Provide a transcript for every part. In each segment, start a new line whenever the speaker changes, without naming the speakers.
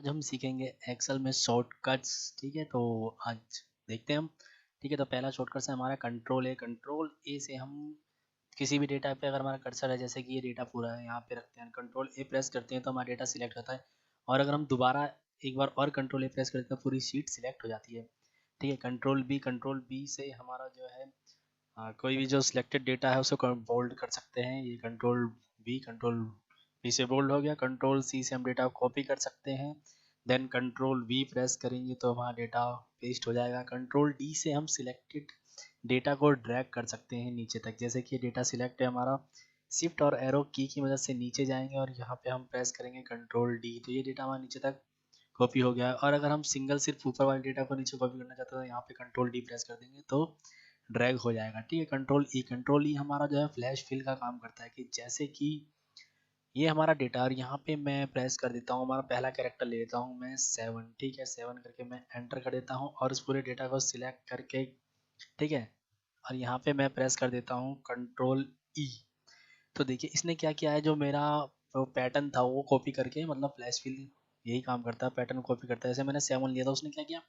आज हम सीखेंगे एक्सेल में शॉर्टकट्स। ठीक है, तो आज देखते हैं हम। ठीक है, तो पहला शॉर्टकट है हमारा कंट्रोल ए। कंट्रोल ए से हम किसी भी डेटा पे अगर हमारा कर्सर है, जैसे कि ये डेटा पूरा है, यहाँ पे रखते हैं, कंट्रोल ए प्रेस करते हैं तो हमारा डेटा सिलेक्ट होता है। और अगर हम दोबारा एक बार और कंट्रोल ए प्रेस करते हैं तो पूरी शीट सिलेक्ट हो जाती है। ठीक है, कंट्रोल बी से हमारा जो है कोई भी जो सिलेक्टेड डेटा है उसको बोल्ड कर सकते हैं। ये कंट्रोल बी से बोल्ड हो गया। कंट्रोल सी से हम डेटा को कॉपी कर सकते हैं। देन कंट्रोल वी प्रेस करेंगे तो हमारा डेटा पेस्ट हो जाएगा। कंट्रोल डी से हम सिलेक्टेड डेटा को ड्रैग कर सकते हैं नीचे तक, जैसे कि डेटा सिलेक्ट है हमारा, शिफ्ट और एरो की मदद से नीचे जाएंगे और यहाँ पे हम प्रेस करेंगे कंट्रोल डी, तो ये डेटा हमारा नीचे तक कॉपी हो गया है। और अगर हम सिंगल सिर्फ ऊपर वाले डेटा को नीचे कॉपी करना चाहते हैं तो यहाँ पे कंट्रोल डी प्रेस कर देंगे तो ड्रैग हो जाएगा। ठीक है, कंट्रोल ई हमारा जो है फ्लैश फिल का काम करता है, कि जैसे कि ये हमारा डेटा, और यहाँ पे मैं प्रेस कर देता हूँ, हमारा पहला कैरेक्टर ले लेता हूँ मैं 7। ठीक है, 7 करके मैं एंटर कर देता हूँ और इस पूरे डेटा को सिलेक्ट करके, ठीक है, और यहाँ पे मैं प्रेस कर देता हूँ कंट्रोल ई। तो देखिए इसने क्या किया है, जो मेरा पैटर्न था वो कॉपी करके, मतलब फ्लैश फिल यही काम करता है, पैटर्न कॉपी करता है। जैसे मैंने 7 लिया था, उसने क्या किया,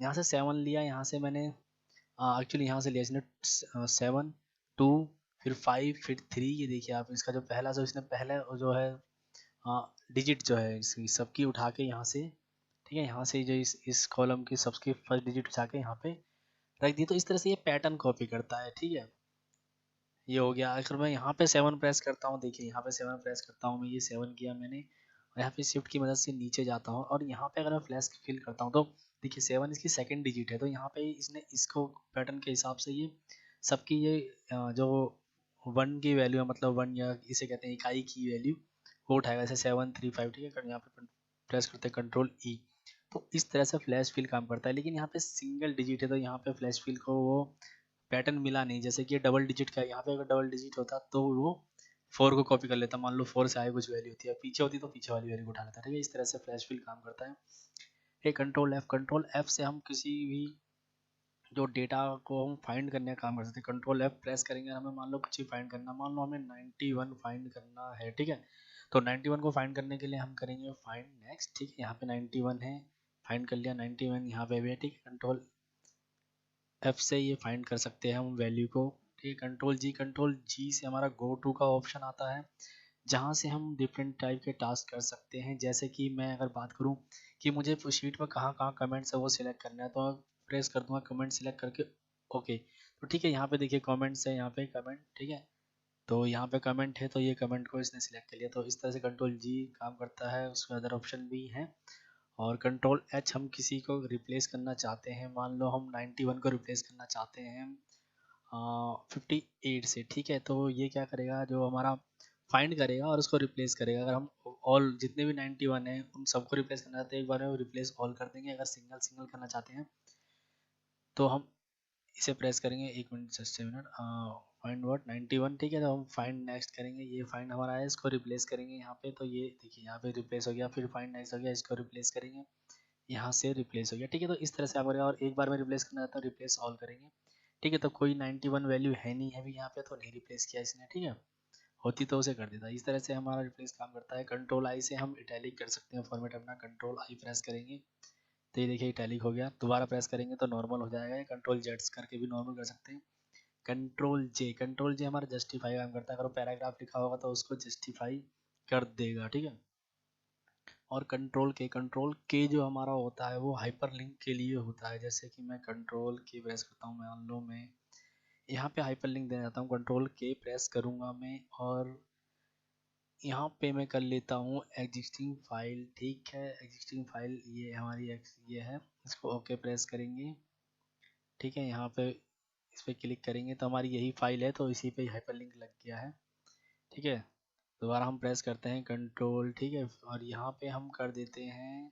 यहाँ से 7 लिया, यहाँ से मैंने एक्चुअली यहाँ से लिया इसने 7, 2, फिर 5, फिर 3। ये देखिए आप, इसका जो पहला, जो इसने पहले जो है डिजिट जो है इसकी सबकी उठा के यहाँ से, ठीक है, यहाँ से जो इस कॉलम की सबकी फर्स्ट डिजिट उठा के यहाँ पे रख दी। तो इस तरह से ये पैटर्न कॉपी करता है। ठीक है, ये हो गया। अगर मैं यहाँ पे 7 प्रेस करता हूँ, देखिए यहाँ पे 7 प्रेस करता हूँ मैं, ये 7 किया मैंने, और यहाँ पे शिफ्ट की मदद से नीचे जाता हूँ और यहाँ पे अगर मैं फ्लैश फिल करता हूँ तो देखिए 7 इसकी सेकंड डिजिट है, तो यहाँ पे इसने इसको पैटर्न के हिसाब से ये सबकी ये जो 1 की वैल्यू है, मतलब 1 या इसे कहते हैं इकाई की वैल्यू, वो उठाएगा, जैसे 735। ठीक है, यहाँ पे प्रेस करते हैं कंट्रोल ई। तो इस तरह से फ्लैश फिल काम करता है, लेकिन यहाँ पे सिंगल डिजिट है तो यहाँ पे फ्लैश फिल को वो पैटर्न मिला नहीं। जैसे कि ये डबल डिजिट का है, यहाँ पे अगर डबल डिजिट होता तो वो 4 को कॉपी कर लेता, मान लो 4 से आगे कुछ वैल्यू होती है, पीछे होती तो पीछे वाली वैल्यू को उठा लेता। ठीक है, इस तरह से फ्लैश फिल काम करता है। ये कंट्रोल एफ से हम किसी भी जो डेटा को हम फाइंड करने का काम कर सकते हैं। कंट्रोल एफ प्रेस करेंगे, हमें मान लो कुछ ही फाइंड करना, मान लो हमें 91 फाइंड करना है। ठीक है, तो 91 को फाइंड करने के लिए हम करेंगे फाइंड नेक्स्ट। ठीक है, यहाँ पे 91 है, फाइंड कर लिया 91 यहाँ पे भी है। ठीक है, कंट्रोल एफ से ये फाइंड कर सकते हैं हम वैल्यू को। ठीक है, कंट्रोल जी से हमारा गो टू का ऑप्शन आता है, जहाँ से हम डिफरेंट टाइप के टास्क कर सकते हैं। जैसे कि मैं अगर बात करूँ कि मुझे शीट में कहाँ कहाँ कमेंट्स है वो सिलेक्ट करना है, तो प्रेस कर दूंगा कमेंट सिलेक्ट करके, ओके। तो ठीक है, यहाँ पे देखिए कमेंट्स है, यहाँ पे कमेंट, ठीक है, तो यहाँ पे कमेंट है तो ये कमेंट को इसने सिलेक्ट कर लिया। तो इस तरह से कंट्रोल जी काम करता है, उसके अदर ऑप्शन भी हैं। और कंट्रोल एच हम किसी को रिप्लेस करना चाहते हैं, मान लो हम 91 को रिप्लेस करना चाहते हैं 58 से। ठीक है, तो ये क्या करेगा, जो हमारा फाइंड करेगा और उसको रिप्लेस करेगा। अगर हम ऑल जितने भी 91 हैं उन सबको रिप्लेस करना चाहते हैं, एक बार में रिप्लेस ऑल कर देंगे। अगर सिंगल सिंगल करना चाहते हैं तो हम इसे प्रेस करेंगे, एक minute, just minute, find what 91। ठीक है, तो हम फाइंड नेक्स्ट करेंगे, ये फाइंड हमारा है, इसको रिप्लेस करेंगे यहाँ पे, तो ये देखिए यहाँ पे रिप्लेस हो गया। फिर फाइंड नेक्स्ट हो गया, इसको रिप्लेस करेंगे, यहाँ से रिप्लेस हो गया। ठीक है, तो इस तरह से आप करेंगे, और एक बार में रिप्लेस करना चाहता है तो रिप्लेस ऑल करेंगे। ठीक है, तो कोई 91 वैल्यू है नहीं है अभी यहाँ पे, तो नहीं रिप्लेस किया इसने। ठीक है, होती तो उसे कर देता। इस तरह से हमारा रिप्लेस काम करता है। कंट्रोल आई से हम इटैलिक कर सकते हैं फॉर्मेट अपना, कंट्रोल आई प्रेस करेंगे तो ये देखिए इटैलिक हो गया। दोबारा प्रेस करेंगे तो नॉर्मल हो जाएगा। कंट्रोल जेड्स करके भी नॉर्मल कर सकते हैं। कंट्रोल जे हमारा जस्टिफाई काम करता है, अगर पैराग्राफ लिखा होगा तो उसको जस्टिफाई कर देगा। ठीक है, और कंट्रोल के जो हमारा होता है वो हाइपर लिंक के लिए होता है। जैसे कि मैं कंट्रोल के प्रेस करता हूँ, मान लो मैं यहाँ पे हाइपर लिंक देना चाहता हूँ, कंट्रोल के प्रेस करूँगा मैं, और यहाँ पे मैं कर लेता हूँ एग्जिस्टिंग फाइल। ठीक है, एग्जिस्टिंग फाइल ये हमारी ये है, इसको ओके प्रेस करेंगे। ठीक है, यहाँ पे इस पर क्लिक करेंगे तो हमारी यही फाइल है, तो इसी पे हाइपर लिंक लग गया है। ठीक है, दोबारा हम प्रेस करते हैं कंट्रोल, ठीक है, और यहाँ पे हम कर देते हैं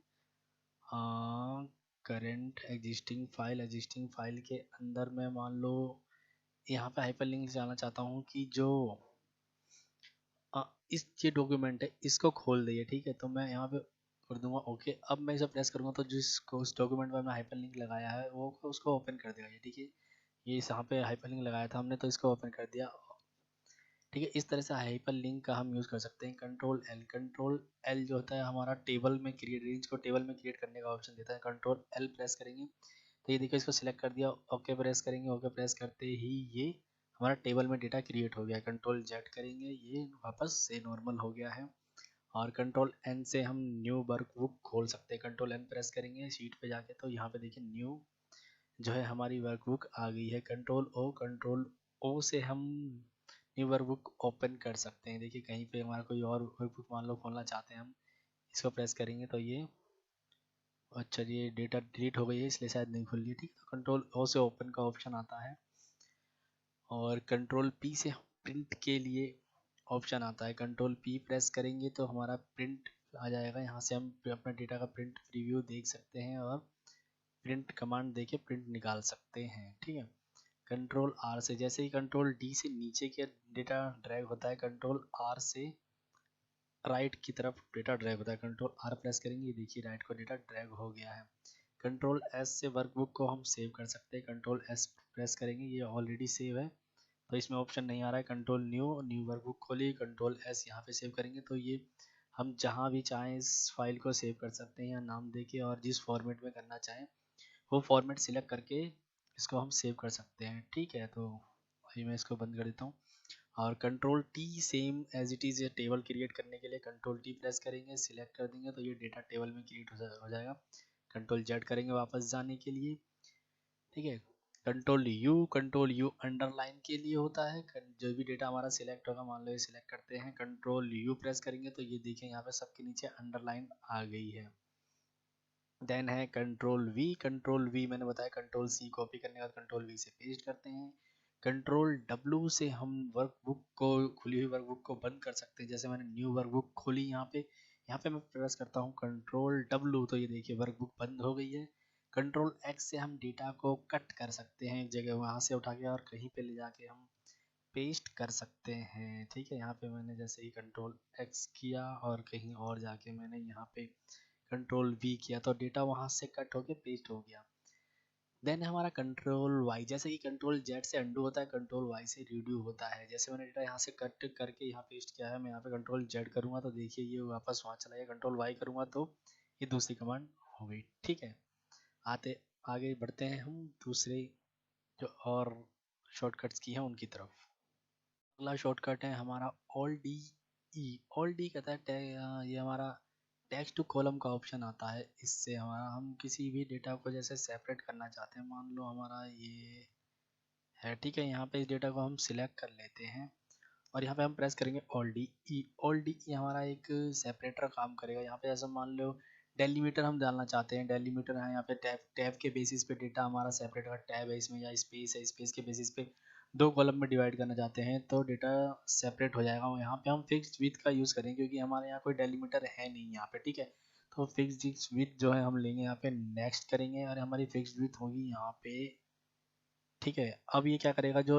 करंट एग्जिस्टिंग फाइल के अंदर मैं मान लो यहाँ पे हाइपर लिंक जाना चाहता हूँ कि जो इस ये डॉक्यूमेंट है इसको खोल दिए। ठीक है, तो मैं यहाँ पे कर दूंगा ओके। अब मैं इसे प्रेस करूँगा तो जिसको उस डॉक्यूमेंट में मैं हाइपर लिंक लगाया है वो उसको ओपन कर देगा ये। ठीक है, ये यहाँ पे हाइपर लिंक लगाया था हमने तो इसको ओपन कर दिया। ठीक है। इस तरह से हाइपर लिंक का हम यूज़ कर सकते हैं। कंट्रोल एल जो होता है हमारा टेबल में क्रिएट, रेंज को टेबल में क्रिएट करने का ऑप्शन देता है। कंट्रोल एल प्रेस करेंगे तो ये देखिए इसको सिलेक्ट कर दिया, ओके प्रेस करेंगे, ओके प्रेस करते ही ये हमारा टेबल में डेटा क्रिएट हो गया। कंट्रोल जेड करेंगे, ये वापस से नॉर्मल हो गया है। और कंट्रोल एन से हम न्यू वर्कबुक खोल सकते हैं। कंट्रोल एन प्रेस करेंगे शीट पे जाके तो यहाँ पे देखिए न्यू जो है हमारी वर्कबुक आ गई है। कंट्रोल ओ से हम न्यू वर्कबुक ओपन कर सकते हैं। देखिए कहीं पे हमारा कोई और वर्कबुक मान लो खोलना चाहते हैं हम, इसको प्रेस करेंगे तो ये, अच्छा ये डेटा डिलीट हो गई है इसलिए शायद नहीं खुल रही है। ठीक है, तो कंट्रोल ओ से ओपन का ऑप्शन आता है। और कंट्रोल पी से प्रिंट के लिए ऑप्शन आता है। कंट्रोल पी प्रेस करेंगे तो हमारा प्रिंट आ जाएगा। यहाँ से हम अपना डेटा का प्रिंट प्रीव्यू देख सकते हैं और प्रिंट कमांड देके प्रिंट निकाल सकते हैं। ठीक है, कंट्रोल आर से, जैसे ही कंट्रोल डी से नीचे के डेटा ड्रैग होता है, कंट्रोल आर से राइट की तरफ डेटा ड्रैग होता है। कंट्रोल आर प्रेस करेंगे, देखिए राइट को डेटा ड्रैग हो गया है। कंट्रोल एस से वर्कबुक को हम सेव कर सकते हैं। कंट्रोल एस प्रेस करेंगे, ये ऑलरेडी सेव है तो इसमें ऑप्शन नहीं आ रहा है। कंट्रोल न्यू वर्कबुक खोलिए, कंट्रोल एस यहाँ पे सेव करेंगे तो ये हम जहाँ भी चाहें इस फाइल को सेव कर सकते हैं या नाम देके, और जिस फॉर्मेट में करना चाहें वो फॉर्मेट सिलेक्ट करके इसको हम सेव कर सकते हैं। ठीक है, तो अभी मैं इसको बंद कर देता हूँ। और control T same as it is, ये टेबल क्रिएट करने के लिए कंट्रोल टी प्रेस करेंगे, सिलेक्ट कर देंगे तो ये डेटा टेबल में क्रिएट हो जाएगा। कंट्रोल जेड करेंगे वापस जाने के लिए। ठीक है, कंट्रोल यू अंडरलाइन के लिए होता है। जो भी डेटा हमारा सिलेक्ट होगा, मान लो ये सिलेक्ट करते हैं, कंट्रोल यू प्रेस करेंगे तो ये देखें यहाँ पे सबके नीचे अंडरलाइन आ गई है। देन है कंट्रोल वी मैंने बताया, कंट्रोल सी कॉपी करने के बाद कंट्रोल वी से पेस्ट करते हैं। कंट्रोल डब्ल्यू से हम वर्कबुक को, खुली हुई वर्कबुक को बंद कर सकते हैं। जैसे मैंने न्यू वर्कबुक खोली, यहाँ पे मैं प्रेस करता हूँ कंट्रोल डब्ल्यू तो ये देखिए वर्कबुक बंद हो गई है। कंट्रोल एक्स से हम डेटा को कट कर सकते हैं एक जगह, वहाँ से उठा के और कहीं पे ले जाके हम पेस्ट कर सकते हैं। ठीक है, यहाँ पे मैंने जैसे ही कंट्रोल एक्स किया और कहीं और जाके मैंने यहाँ पे कंट्रोल वी किया तो डेटा वहाँ से कट होके पेस्ट हो गया। देन हमारा कंट्रोल वाई, जैसे कि कंट्रोल जेड से अंडू होता है, कंट्रोल वाई से रीडू होता है। जैसे मैंने डेटा यहाँ से कट करके यहाँ पेस्ट किया है, मैं यहाँ पे कंट्रोल जेड करूँगा तो देखिए ये वापस वहाँ चला गया। कंट्रोल वाई करूँगा तो ये दूसरी कमांड हो गई। ठीक है, आगे बढ़ते हैं हम दूसरे जो और शॉर्टकट्स की हैं उनकी तरफ। अगला शॉर्टकट है हमारा all D E. All D कहता है ये हमारा टेक्स्ट टू कॉलम का ऑप्शन आता है। इससे हमारा हम किसी भी डेटा को जैसे सेपरेट करना चाहते हैं, मान लो हमारा ये है, ठीक है, यहाँ पे इस डेटा को हम सिलेक्ट कर लेते हैं और यहाँ पे हम प्रेस करेंगे all D E. All D E हमारा एक सेपरेटर काम करेगा। यहाँ पे जैसे मान लो डेलीमीटर हम डालना चाहते हैं, डेलीमीटर है यहाँ पे टैब के बेसिस पे डेटा हमारा सेपरेट का टैब है इसमें, या स्पेस है, स्पेस के बेसिस पे दो कॉलम में डिवाइड करना चाहते हैं तो डेटा सेपरेट हो जाएगा। और यहाँ पे हम फिक्स्ड विड्थ का यूज़ करेंगे क्योंकि हमारे यहाँ कोई डेलीमीटर है नहीं यहाँ पे। ठीक है, तो फिक्स्ड विड्थ जो है हम लेंगे यहाँ पे, नेक्स्ट करेंगे और हमारी फिक्स्ड विड्थ होगी यहाँ पे। ठीक है, अब ये क्या करेगा, जो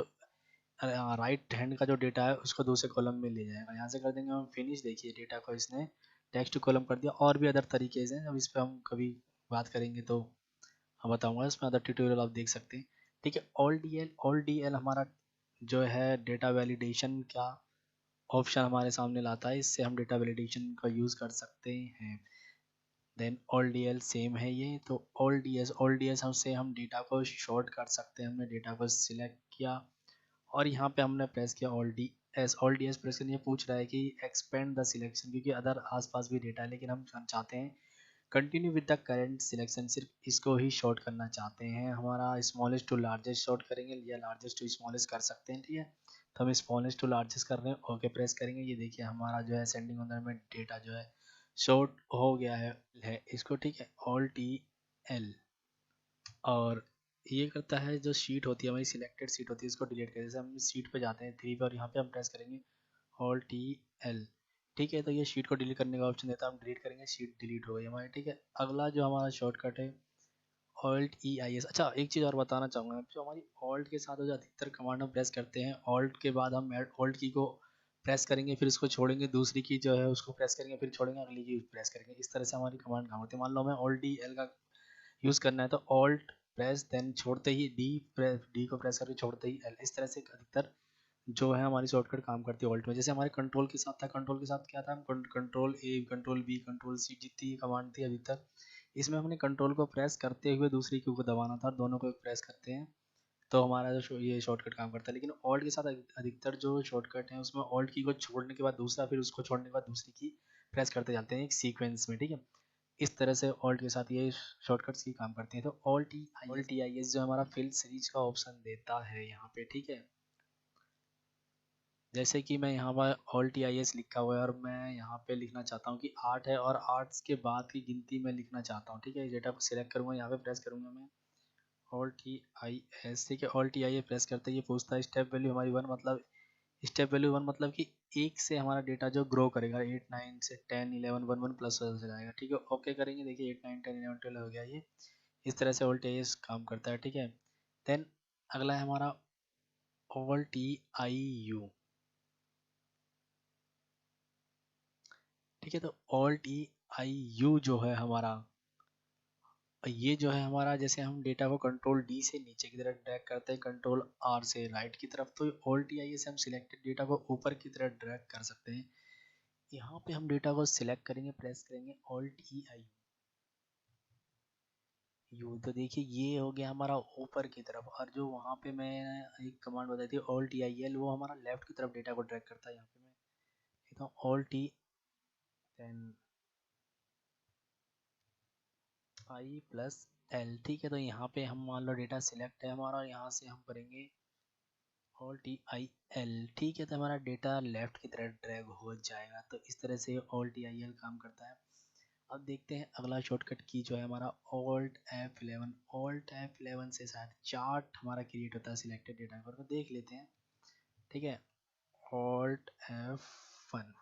राइट हैंड का जो डेटा है उसको दूसरे कॉलम में ले जाएगा। यहाँ से कर देंगे हम फिनिश, देखिए डेटा को इसने टेक्स्ट टू कॉलम कर दिया। और भी अदर तरीके हैं, अब इस पर हम कभी बात करेंगे तो हम बताऊंगा, इसमें अदर ट्यूटोरियल आप देख सकते हैं। ठीक है, ऑल डी एल हमारा जो है डेटा वैलिडेशन का ऑप्शन हमारे सामने लाता है। इससे हम डेटा वैलिडेशन का यूज़ कर सकते हैं। Then all D L same है ये, तो ऑल डी एस हमसे हम डेटा को शॉर्ट कर सकते हैं। हमने डेटा को सिलेक्ट किया और यहाँ पे हमने प्रेस किया ऑल डी एस प्रेस करके ये पूछ रहा है कि एक्सपेंड द सिलेक्शन, क्योंकि अदर आसपास भी डेटा है लेकिन हम चाहते हैं continue with the current selection, सिर्फ इसको ही शॉर्ट करना चाहते हैं। हमारा स्मॉलेस्ट टू लार्जेस्ट शॉर्ट करेंगे या लार्जेस्ट टू स्मॉलेस्ट कर सकते हैं। ठीक है, तो हम स्मॉलेस्ट टू लार्जेस्ट कर रहे हैं, ओके प्रेस करेंगे। ये देखिए हमारा जो है सेंडिंग ऑर्डर में डेटा जो है शॉर्ट हो गया है इसको। ठीक है, ऑल टी एल, और ये करता है जो शीट होती है हमारी सिलेक्टेड शीट होती है इसको डिलीट कर, जैसे हम शीट पे जाते हैं 3 पे और यहाँ पे हम प्रेस करेंगे ऑल टी एल। ठीक है, तो ये शीट को डिलीट करने का ऑप्शन देता है, हम डिलीट करेंगे, शीट डिलीट हो गई हमारी। ठीक है, अगला जो हमारा शॉर्टकट है ऑल्ट ई आई एस। अच्छा, एक चीज़ और बताना चाहूँगा, जो हमारी ऑल्ट के साथ जो अधिकतर कमांड हम प्रेस करते हैं, ऑल्ट के बाद हम ऑल्ट की को प्रेस करेंगे, फिर इसको छोड़ेंगे, दूसरी की जो है उसको प्रेस करेंगे, फिर छोड़ेंगे, अगली की प्रेस करेंगे। इस तरह से हमारी कमांड काम होती है। मान लो हमें ऑल्ट डी एल का यूज़ करना है तो ऑल्ट प्रेस, देन छोड़ते ही डी को प्रेस करके छोड़ते ही एल, इस तरह से अधिकतर जो है हमारी शॉर्टकट काम करती है ऑल्ट में। जैसे हमारे कंट्रोल के साथ था, कंट्रोल के साथ क्या था, हम control A, control B, control C, जितनी कमांड थी अभी तक, इसमें हमने कंट्रोल को प्रेस करते हुए दूसरी की को दबाना था, दोनों को प्रेस करते हैं तो हमारा जो ये शॉर्टकट काम करता है। लेकिन ऑल्ट के साथ अधिकतर जो शॉर्टकट है उसमें ऑल्ट की को छोड़ने के बाद दूसरा, फिर उसको छोड़ने के बाद दूसरी की प्रेस करते जाते हैं एक सीक्वेंस में, ठीक है। इस तरह से ऑल्ट के साथ ये शॉर्टकट्स की काम करते हैं। तो ऑल्ट ई आई एस जो हमारा फिल सीरीज का ऑप्शन देता है यहाँ पे, ठीक है। जैसे कि मैं यहाँ पर ऑल टी आई एस लिखा हुआ है और मैं यहाँ पे लिखना चाहता हूँ कि 8 है और 8 के बाद की गिनती मैं लिखना चाहता हूँ, ठीक है। डेटा को सिलेक्ट करूँगा, यहाँ पे प्रेस करूँगा मैं ऑल टी आई एस, ठीक है। All T I S press करते ही ये पूछता है स्टेप वैल्यू हमारी 1, मतलब स्टेप वैल्यू 1 मतलब कि एक से हमारा डेटा जो ग्रो करेगा 8 9 से 10 11 1 1 प्लस हो जाएगा, ठीक है। ओके करेंगे, देखिए 8 9 10 11 12 हो गया ये। इस तरह से ऑल टी आई एस काम करता है, ठीक है। देन अगला है हमारा ऑल टी आई यू, ठीक है। तो ऑल्ट ई आई यू जो है हमारा, ये जो है हमारा, जैसे हम डेटा को कंट्रोल डी से नीचे की तरफ ड्रैग करते हैं, कंट्रोल आर से राइट की तरफ, तो ऑल्ट ई आई से हम सिलेक्टेड डेटा को ऊपर की तरफ ड्रैग कर सकते हैं। यहाँ पे हम डेटा को सिलेक्ट करेंगे, प्रेस करेंगे ऑल्ट ई आई यू, तो देखिए ये हो गया हमारा ऊपर की तरफ। और जो वहाँ पे मैं एक कमांड बताई थी ऑल्ट ई आई एल, वो हमारा लेफ्ट की तरफ डेटा को ड्रैग करता है। यहाँ पे मैं लिखता हूँ ऑल्ट ई आई प्लस एल, ठीक है। तो यहाँ पे हम मान लो डेटा सिलेक्ट है हमारा, यहाँ से हम करेंगे ऑल टी आई एल, ठीक है। तो हमारा डेटा लेफ्ट की तरफ ड्रैग हो जाएगा। तो इस तरह से ऑल टी आई एल काम करता है। अब देखते हैं अगला शॉर्टकट की जो है हमारा ऑल्ट F11। ऑल्ट F11 से शायद चार्ट हमारा क्रिएट होता है सिलेक्टेड डेटा पर, तो देख लेते हैं, ठीक है। ऑल्ट F1,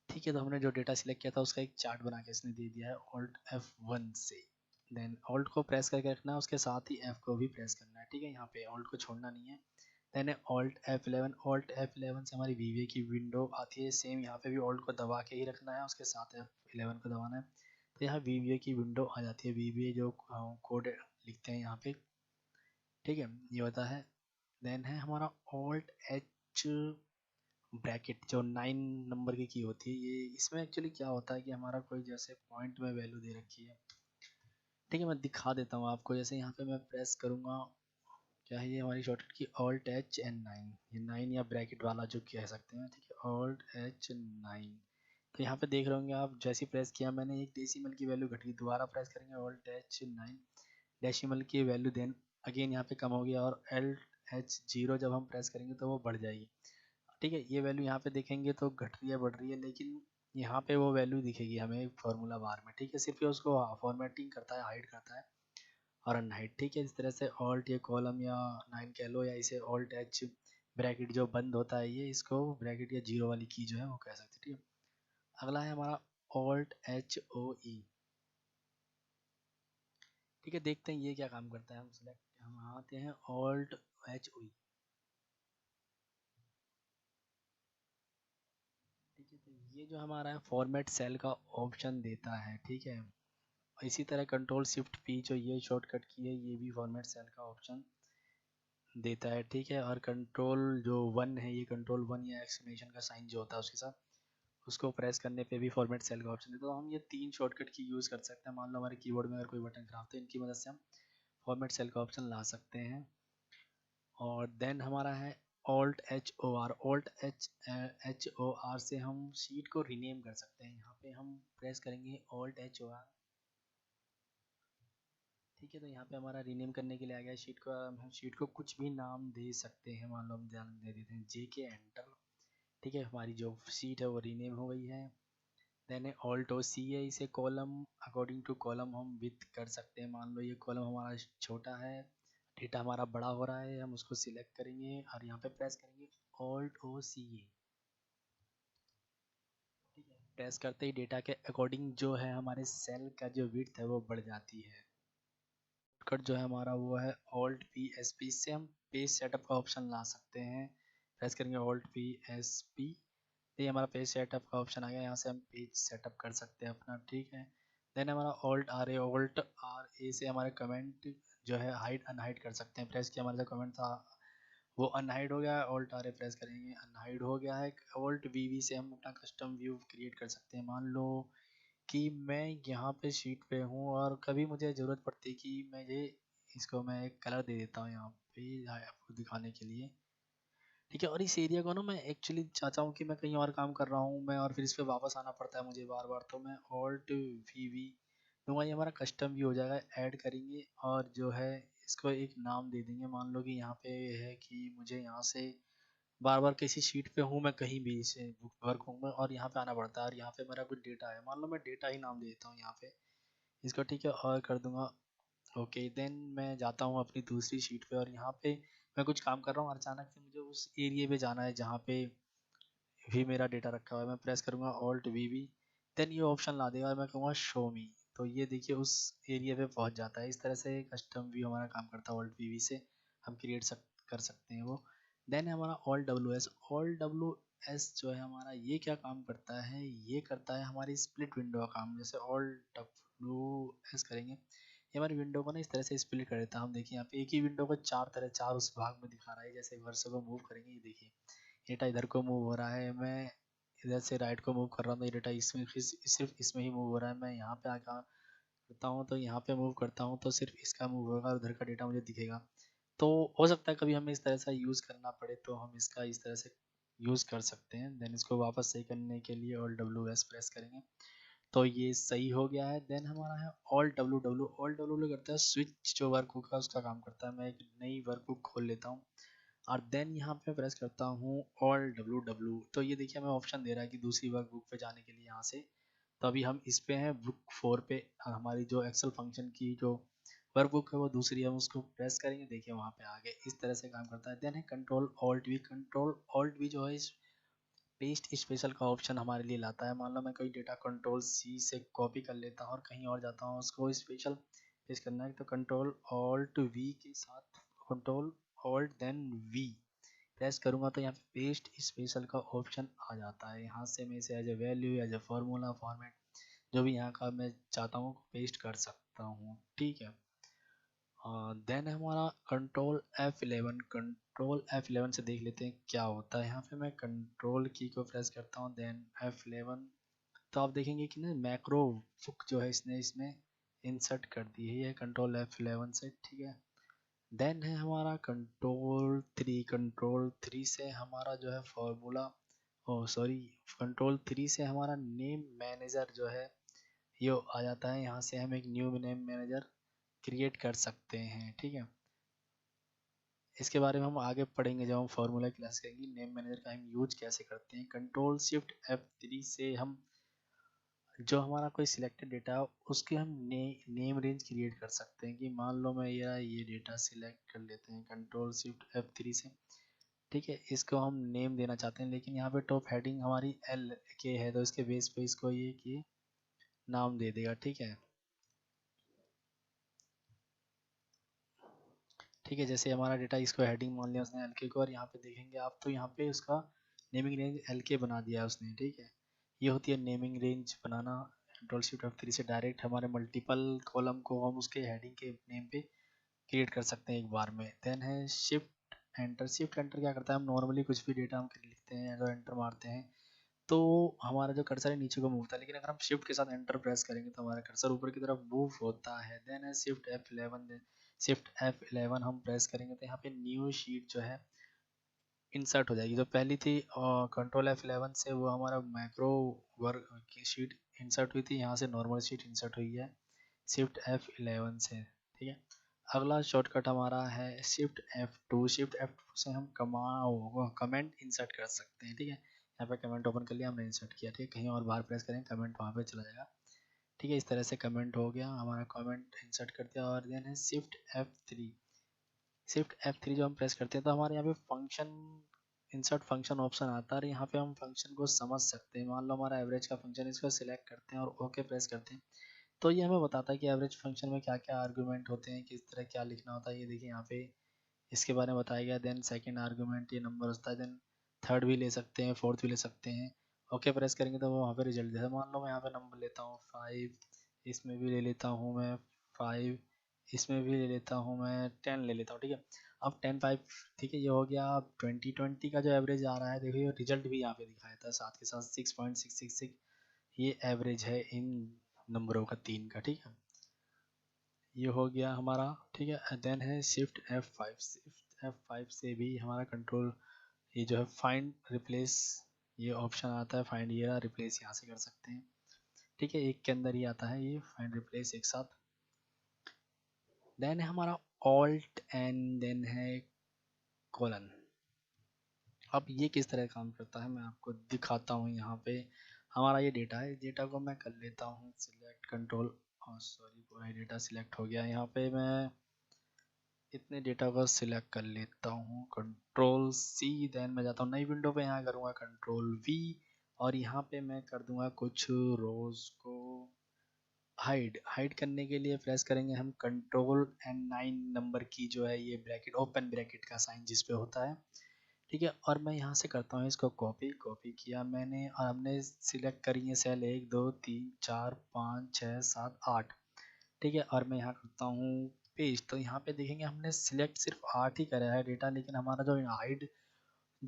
ठीक है। तो हमने जो डेटा सिलेक्ट किया था उसका एक चार्ट बना के इसने दे दिया है ऑल्ट F1 से। देन ऑल्ट को प्रेस करके रखना है, उसके साथ ही F को भी प्रेस करना है, ठीक है। यहाँ पे ऑल्ट को छोड़ना नहीं है। Then alt F11, alt F11 से हमारी वीवीए की विंडो आती है। सेम यहाँ पे भी ऑल्ट को दबा के ही रखना है, उसके साथ F11 को दबाना है, तो यहाँ वीवीए की विंडो आ जाती है। वीवीए जो कोड लिखते हैं यहाँ पे, ठीक है, ये होता है। देन है हमारा ऑल्ट एच ब्रैकेट, जो 9 नंबर की होती है ये। इसमें एक्चुअली क्या होता है कि हमारा कोई जैसे पॉइंट में वैल्यू दे रखी है, ठीक है। मैं दिखा देता हूँ आपको। जैसे यहाँ पे मैं प्रेस करूँगा, क्या है ये हमारी शॉर्टकट की ऑल्ट एच एन 9, ये 9 या ब्रैकेट वाला जो कह सकते हैं, ठीक है। ऑल्ट एच 9, तो यहाँ पे देख रहे होंगे आप, जैसे प्रेस किया मैंने एक डेसिमल की वैल्यू घट गई, दोबारा प्रेस करेंगे ऑल्ट एच 9, डेसिमल की वैल्यू देन अगेन यहाँ पे कम हो गया। और एल एच 0 जब हम प्रेस करेंगे तो वो बढ़ जाएगी, ठीक है। ये वैल्यू यहाँ पे देखेंगे तो घट रही है बढ़ रही है, लेकिन यहाँ पे वो वैल्यू दिखेगी हमें फार्मूला बार में, ठीक है। सिर्फ ये उसको फॉर्मेटिंग करता है, हाइड करता है और अनहाइड, ठीक है। इस तरह से ऑल्ट ये कॉलम या 9 कह लो, या इसे ऑल्ट एच ब्रैकेट जो बंद होता है ये, इसको ब्रैकेट या जीरो वाली की जो है वो कह सकते हैं, ठीक है। अगला है हमारा ऑल्ट एच ओ ई, ठीक है। देखते हैं ये क्या काम करता है। हम आते हैं ऑल्ट एच ओ ई, ठीक है। तो ये जो हमारा है फॉर्मेट सेल का ऑप्शन देता है, ठीक है। इसी तरह कंट्रोल शिफ्ट पी जो ये शॉर्टकट की है, ये भी फॉर्मेट सेल का ऑप्शन देता है, ठीक है। और कंट्रोल जो 1 है, ये कंट्रोल 1 या एक्सक्लेमेशन का साइन जो होता है उसके साथ, उसको प्रेस करने पे भी फॉर्मेट सेल का ऑप्शन देता है। तो हम ये 3 शॉर्टकट की यूज़ कर सकते हैं। मान लो हमारे कीबोर्ड में अगर कोई बटन खराब, तो इनकी मदद से हम फॉर्मेट सेल का ऑप्शन ला सकते हैं। और देन हमारा है alt H O R, alt H O R से हम शीट को रीनेम कर सकते हैं। यहाँ पे हम प्रेस करेंगे ऑल्ट एच ओ आर, ठीक है। तो यहाँ पे हमारा रीनेम करने के लिए आ गया शीट को। हम शीट को कुछ भी नाम दे सकते हैं, मान लो हम ध्यान दे देते हैं जे के एंटर, ठीक है। हमारी जो शीट है वो रीनेम हो गई है। देन ऑल्ट ओ सी है, इसे कॉलम अकॉर्डिंग टू कॉलम हम विथ कर सकते हैं। मान लो ये कॉलम हमारा छोटा है, डेटा हमारा बड़ा हो रहा है, हम उसको सिलेक्ट करेंगे और यहाँ पे प्रेस करेंगे ऑल्ट ओ सी ए, ठीक है। प्रेस करते ही डेटा के अकॉर्डिंग जो है हमारे सेल का जो विड्थ है वो बढ़ जाती है। कट जो है हमारा वो है ऑल्ट पी एस पी, इससे हम पेज सेटअप का ऑप्शन ला सकते हैं। प्रेस करेंगे ऑल्ट पी एस पी, ये हमारा पेज सेटअप का ऑप्शन आ गया। यहाँ से हम पेज सेटअप कर सकते हैं अपना, ठीक है। देन हमारा ऑल्ट आर ए से हमारे कमेंट जो है हाइड अनहाइड कर सकते हैं। प्रेस किया हमारा जो कमेंट था वो अनहाइड हो गया है, ऑल्ट आर प्रेस करेंगे अनहाइड हो गया है। ऑल्ट वी से हम अपना कस्टम व्यू क्रिएट कर सकते हैं। मान लो कि मैं यहाँ पे शीट पे हूँ और कभी मुझे ज़रूरत पड़ती है कि इसको मैं एक कलर दे देता हूँ यहाँ पे आपको दिखाने के लिए, ठीक है। और इस एरिया को ना मैं एक्चुअली चाहता हूँ कि मैं कहीं और काम कर रहा हूँ मैं, और फिर इस पे वापस आना पड़ता है मुझे बार बार, तो मैं ऑल्ट वी दूंगा, ये हमारा कस्टम व्यू हो जाएगा। ऐड करेंगे और जो है इसको एक नाम दे देंगे। मान लो कि यहाँ पे है कि मुझे यहाँ से बार बार किसी शीट पे हूँ मैं, कहीं भी से वर्क हूँ मैं, और यहाँ पे आना पड़ता है, और यहाँ पे मेरा कुछ डेटा है, मान लो मैं डेटा ही नाम दे देता हूँ यहाँ पे इसको, ठीक है। और कर दूंगा ओके। देन मैं जाता हूँ अपनी दूसरी शीट पे, और यहाँ पे मैं कुछ काम कर रहा हूँ और अचानक से मुझे उस एरिया पे जाना है जहाँ पे भी मेरा डेटा रखा हुआ है। मैं प्रेस करूँगा ऑल्ट वी, देन ये ऑप्शन ला देगा और मैं कहूँगा शो मी, तो ये देखिए उस एरिया पे पहुँच जाता है। इस तरह से कस्टम व्यू हमारा काम करता है। ऑल्ट वी से हम कर सकते हैं वो। देन है हमारा alt W S. Alt W S जो है हमारा, ये क्या काम करता है, ये करता है हमारी स्प्लिट विंडो का काम। जैसे ऑल्ट डब्ल्यू एस करेंगे, ये हमारी विंडो को ना इस तरह से स्प्लिट कर देता है। हम देखिए यहाँ पे एक ही विंडो को चार उस भाग में दिखा रहा है। जैसे वर्षों को मूव करेंगे, ये देखिए डेटा इधर को मूव हो रहा है, मैं इधर से राइट को मूव कर रहा हूँ तो ये डेटा इसमें सिर्फ इसमें ही मूव हो रहा है। मैं यहाँ पे आकर करता हूँ तो यहाँ पे मूव करता हूँ तो सिर्फ इसका मूव होगा और उधर का डेटा मुझे दिखेगा। तो हो सकता है कभी हमें इस तरह से यूज़ करना पड़े, तो हम इसका इस तरह से यूज़ कर सकते हैं। देन इसको वापस सही करने के लिए ऑल्ट डब्ल्यू एस प्रेस करेंगे तो ये सही हो गया है। देन हमारा है alt W W. Alt W करता है स्विच, जो वर्क बुक है उसका काम करता है। मैं एक नई वर्क बुक खोल लेता हूँ और देन यहाँ पे प्रेस करता हूँ ऑल्ट डब्ल्यू डब्ल्यू, तो ये देखिए हमें ऑप्शन दे रहा है कि दूसरी वर्क बुक पे जाने के लिए यहाँ से। तो अभी हम इस पे हैं बुक 4 पे, और हमारी जो एक्सेल फंक्शन की जो वर्क बुक है वो दूसरी है, हम उसको प्रेस करेंगे, देखिए वहाँ पे आ गए। इस तरह से काम करता है। देन है control alt we. Control alt we जो है इस पेस्ट स्पेशल का ऑप्शन हमारे लिए लाता है। मान लो मैं कोई डेटा कंट्रोल सी से कॉपी कर लेता हूँ और कहीं और जाता हूँ, उसको स्पेशल पेस्ट करना है, तो कंट्रोल ऑल्ट वी के साथ control alt then V press करूँगा तो यहाँ पे पेस्ट स्पेशल का ऑप्शन आ जाता है। यहाँ से मैं इसे as a value, as a formula format, जो भी यहाँ का मैं चाहता हूँ पेस्ट कर सकता हूँ, ठीक है। देन हमारा कंट्रोल F11। कंट्रोल F11 से देख लेते हैं क्या होता है। यहाँ पे मैं कंट्रोल की को प्रेस करता हूँ देन F11, तो आप देखेंगे कि ना मैक्रो बुक जो है इसने इसमें इंसर्ट कर दी है, ये कंट्रोल F11 से, ठीक है। देन है हमारा कंट्रोल 3। कंट्रोल 3 से हमारा जो है फॉर्मूला, ओ सॉरी, कंट्रोल 3 से हमारा नेम मैनेजर जो है ये आ जाता है। यहाँ से हम एक न्यू नेम मैनेजर क्रिएट कर सकते हैं, ठीक है। इसके बारे में हम आगे पढ़ेंगे जब हम फार्मूला क्लास करेंगे, नेम मैनेजर का हम यूज कैसे करते हैं। कंट्रोल शिफ्ट F3 से हम जो हमारा कोई सिलेक्टेड डेटा है उसके हम नेम रेंज क्रिएट कर सकते हैं। कि मान लो मैं ये डेटा सिलेक्ट कर लेते हैं कंट्रोल शिफ्ट F3 से, ठीक है। इसको हम नेम देना चाहते हैं, लेकिन यहाँ पे टॉप हेडिंग हमारी एल के है, तो इसके बेस पे इसको ये नाम दे देगा, ठीक है। ठीक है, जैसे हमारा डेटा इसको हेडिंग मान लिया उसने एल के को, और यहाँ पे देखेंगे आप तो यहाँ पे उसका नेमिंग रेंज एल के बना दिया है उसने, ठीक है। ये होती है नेमिंग रेंज बनाना। कंट्रोल शिफ्ट F3 से डायरेक्ट हमारे मल्टीपल कॉलम को हम उसके हेडिंग के नेम पे क्रिएट कर सकते हैं एक बार में। देन है शिफ्ट एंटर। शिफ्ट एंटर क्या करता है, हम नॉर्मली कुछ भी डेटा हम लिखते हैं तो एंटर मारते हैं तो हमारा जो कर्सर है नीचे को मूव होता है, लेकिन अगर हम शिफ्ट के साथ एंटर प्रेस करेंगे तो हमारा कर्सर ऊपर की तरफ मूव होता है। देन है शिफ्ट F11। शिफ्ट F11 हम प्रेस करेंगे तो यहाँ पे न्यू शीट जो है इंसर्ट हो जाएगी। जो पहली थी कंट्रोल F11 से वो हमारा मैक्रो वर्क की शीट इंसर्ट हुई थी, यहाँ से नॉर्मल शीट इंसर्ट हुई है शिफ्ट F11 से, ठीक है। अगला शॉर्टकट हमारा है शिफ्ट F2। शिफ्ट F2 से हम कमेंट इंसर्ट कर सकते हैं, ठीक है। यहाँ पे कमेंट ओपन कर लिया हमने, इंसर्ट किया, ठीक है। कहीं और बाहर प्रेस करें कमेंट वहाँ पे चला जाएगा, ठीक है। इस तरह से कमेंट हो गया, हमारा कमेंट इंसर्ट कर दिया। और देन है शिफ्ट F3। शिफ्ट F3 जो हम प्रेस करते हैं तो हमारे यहाँ पे फंक्शन इंसर्ट फंक्शन ऑप्शन आता है, और यहाँ पे हम फंक्शन को समझ सकते हैं। मान लो हमारा एवरेज का फंक्शन, इसको सिलेक्ट करते हैं और ओके प्रेस करते हैं तो ये हमें बताता है कि एवरेज फंक्शन में क्या क्या आर्गूमेंट होते हैं, किस तरह क्या लिखना होता है। ये देखिए यहाँ पे इसके बारे में बताया गया। देन सेकंड आर्गूमेंट ये नंबर होता है, देन थर्ड भी ले सकते हैं, फोर्थ भी ले सकते हैं। ओके प्रेस करेंगे तो वो वहाँ पे रिजल्ट देता है। मान लो मैं यहाँ पे नंबर लेता हूँ 5, इसमें भी ले लेता हूँ मैं 5, इसमें भी ले लेता हूँ मैं 10 ले लेता हूँ, ठीक है। अब 10.5 ठीक है, ये हो गया। अब 2020 का जो एवरेज आ रहा है देखिए, रिजल्ट भी यहाँ पे दिखाया था साथ के साथ 6.666, ये एवरेज है इन नंबरों का 3 का, ठीक है। ये हो गया हमारा, ठीक है। देन है शिफ्ट F5, शिफ्ट F5 से भी हमारा कंट्रोल, ये जो है फाइंड रिप्लेस, ये ऑप्शन आता है फाइंड, ये रिप्लेस यहाँ से कर सकते हैं, ठीक है। एक के अंदर ही आता है ये फाइंड रिप्लेस एक साथ। देन है हमारा ऑल्ट एंड देन है कोलन। अब ये किस तरह काम करता है मैं आपको दिखाता हूँ। यहाँ पे हमारा ये डेटा है, डेटा को मैं कर लेता हूँ सिलेक्ट, कंट्रोल, सॉरी पूरा डेटा सिलेक्ट हो गया। यहाँ पे मैं इतने डेटा को सिलेक्ट कर लेता हूँ, कंट्रोल सी, देन मैं जाता हूँ नई विंडो पे, यहाँ करूँगा कंट्रोल वी, और यहाँ पे मैं कर दूंगा कुछ रोज को हाइड करने के लिए प्रेस करेंगे हम कंट्रोल एंड 9 नंबर की जो है ये ब्रैकेट, ओपन ब्रैकेट का साइन जिस पे होता है, ठीक है। और मैं यहाँ से करता हूँ इसको कॉपी किया मैंने, और हमने सिलेक्ट करी है सेल 1 2 3 4 5 6 7 8, ठीक है। और मैं यहाँ करता हूँ पेज, तो यहाँ पे देखेंगे हमने सिलेक्ट सिर्फ 8 ही करा है डेटा, लेकिन हमारा जो हाइड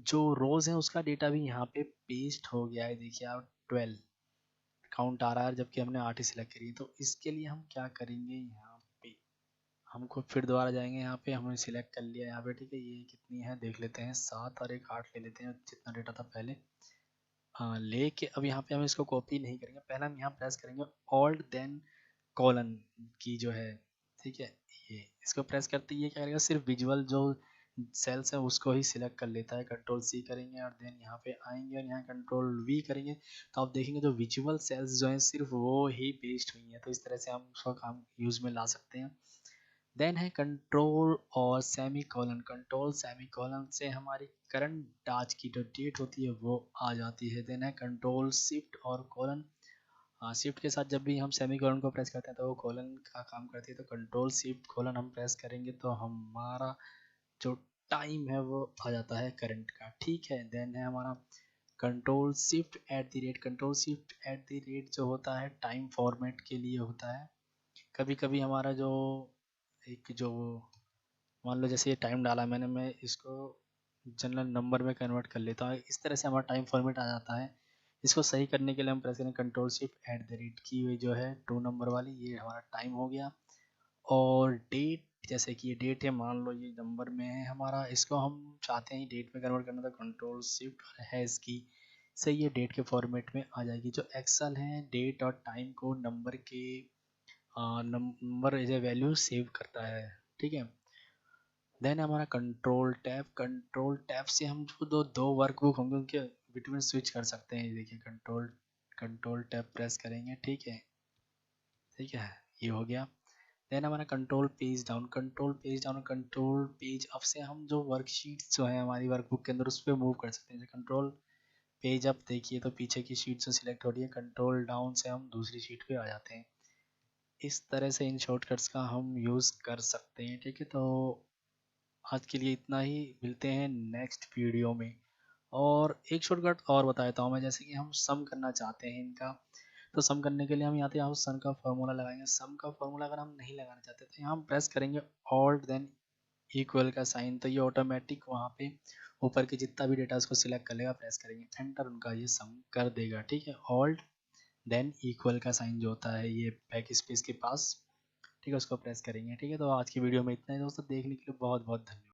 जो रोज है उसका डेटा भी यहाँ पे पेस्ट हो गया है, देखिए आप 12 काउंट आ रहा है, जबकि हमने 8 ही सिलेक्ट करी है। तो इसके लिए हम क्या करेंगे, यहाँ पे हमको फिर दोबारा जाएंगे, यहाँ पे हमने सिलेक्ट कर लिया यहाँ पे, ठीक है। ये कितनी है देख लेते हैं, 7 और एक 8 ले लेते हैं, जितना डेटा था पहले। हाँ, लेके अब यहाँ पे हम इसको कॉपी नहीं करेंगे, पहले हम यहाँ प्रेस करेंगे ऑल्ट देन कॉलन की जो है, ठीक है। ये इसको प्रेस करते ही ये क्या करेगा, सिर्फ विजुअल जो सेल्स है उसको ही सिलेक्ट कर लेता है। कंट्रोल सी करेंगे और देन यहाँ पे आएंगे और यहाँ कंट्रोल वी करेंगे, तो आप देखेंगे जो विजुअल सेल्स जो हैं सिर्फ वो ही पेस्ट हुई हैं। तो इस तरह से हम उसका काम यूज में ला सकते हैं। देन है कंट्रोल और semi colon, control semi colon से हमारी करंट आज की जो डेट होती है वो आ जाती है। देन है कंट्रोल शिफ्ट और कॉलन, शिफ्ट के साथ जब भी हम सेमी कॉलन को प्रेस करते हैं तो वो कॉलन का काम करती है। तो कंट्रोल शिफ्ट कॉलन हम प्रेस करेंगे तो हमारा जो टाइम है वो आ जाता है करंट का, ठीक है। देन है हमारा control shift at the rate, control shift at the rate जो होता है टाइम फॉर्मेट के लिए होता है। कभी कभी हमारा जो एक जो मान लो जैसे ये टाइम डाला मैंने, मैं इसको जनरल नंबर में कन्वर्ट कर लेता हूँ, इस तरह से हमारा टाइम फॉर्मेट आ जाता है। इसको सही करने के लिए हम प्रेस करें control shift at the rate की, हुई जो है 2 नंबर वाली, ये हमारा टाइम हो गया। और डेट, जैसे कि ये डेट है, मान लो ये नंबर में है हमारा, इसको हम चाहते हैं डेट में कन्वर्ट करना, तो कंट्रोल शिफ्ट है इसकी से ये डेट के फॉर्मेट में आ जाएगी। जो एक्सेल है डेट और टाइम को नंबर के number as a value save करता है, ठीक है। देन हमारा कंट्रोल टैब से हम जो दो वर्कबुक होंगे उनके बिटवीन स्विच कर सकते हैं। देखिए कंट्रोल टैब प्रेस करेंगे, ठीक है, ठीक है, ये हो गया। देन हमारा कंट्रोल पेज अप से हम जो वर्कशीट्स जो है हमारी वर्कबुक के अंदर उस पर मूव कर सकते हैं। कंट्रोल पेज अप देखिए तो पीछे की शीट जो सिलेक्ट हो रही है, कंट्रोल डाउन से हम दूसरी शीट पे आ जाते हैं। इस तरह से इन शॉर्टकट्स का हम यूज़ कर सकते हैं, ठीक है। तो आज के लिए इतना ही, मिलते हैं नेक्स्ट वीडियो में। और एक शॉर्टकट और बता देता हूँ मैं, जैसे कि हम सम करना चाहते हैं इनका, तो सम करने के लिए हम यहाँ सम का फॉर्मूला लगाएंगे। सम का फॉर्मूला अगर हम नहीं लगाना चाहते तो यहाँ हम प्रेस करेंगे ऑल्ट देन इक्वल का साइन, तो ये ऑटोमेटिक वहाँ पे ऊपर के जितना भी डेटा उसको सिलेक्ट कर लेगा, प्रेस करेंगे एंटर, उनका ये सम कर देगा, ठीक है। ऑल्ट देन इक्वल का साइन जो होता है ये बैक स्पेस के पास, ठीक है, उसको प्रेस करेंगे, ठीक है। तो आज की वीडियो में इतना ही दोस्तों, देखने के लिए बहुत बहुत धन्यवाद।